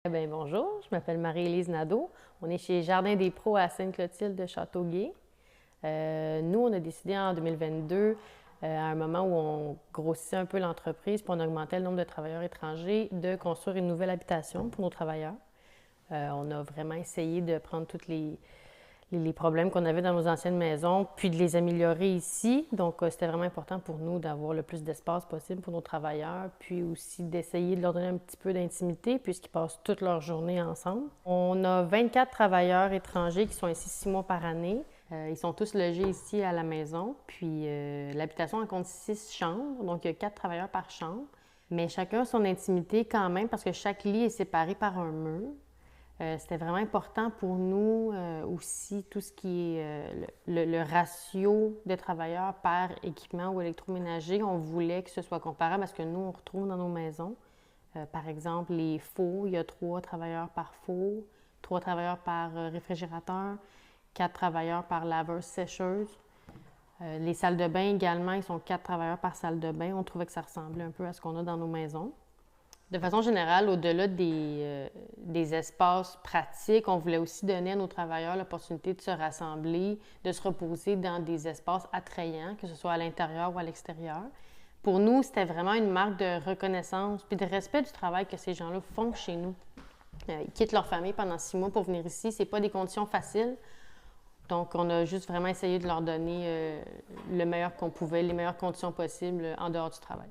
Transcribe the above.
Bonjour, je m'appelle Marie-Élise Nadeau. On est chez Jardin des Pros à Sainte-Clotilde de Châteauguay. Nous, on a décidé en 2022, à un moment où on grossissait un peu l'entreprise puis on augmentait le nombre de travailleurs étrangers, de construire une nouvelle habitation pour nos travailleurs. On a vraiment essayé de prendre tous les problèmes qu'on avait dans nos anciennes maisons, puis de les améliorer ici. Donc, c'était vraiment important pour nous d'avoir le plus d'espace possible pour nos travailleurs, puis aussi d'essayer de leur donner un petit peu d'intimité, puisqu'ils passent toute leur journée ensemble. On a 24 travailleurs étrangers qui sont ici 6 mois par année. Ils sont tous logés ici à la maison, puis l'habitation en compte 6 chambres, donc il y a 4 travailleurs par chambre. Mais chacun a son intimité quand même, parce que chaque lit est séparé par un mur. C'était vraiment important pour nous aussi, tout ce qui est le ratio de travailleurs par équipement ou électroménager. On voulait que ce soit comparable à ce que nous, on retrouve dans nos maisons. Par exemple, les fours, il y a 3 travailleurs par four, 3 travailleurs par réfrigérateur, 4 travailleurs par laveuse-sécheuse. Les salles de bain également, ils sont 4 travailleurs par salle de bain. On trouvait que ça ressemblait un peu à ce qu'on a dans nos maisons. De façon générale, au-delà des espaces pratiques, on voulait aussi donner à nos travailleurs l'opportunité de se rassembler, de se reposer dans des espaces attrayants, que ce soit à l'intérieur ou à l'extérieur. Pour nous, c'était vraiment une marque de reconnaissance puis de respect du travail que ces gens-là font chez nous. Ils quittent leur famille pendant 6 mois pour venir ici. C'est pas des conditions faciles. Donc, on a juste vraiment essayé de leur donner le meilleur qu'on pouvait, les meilleures conditions possibles en dehors du travail.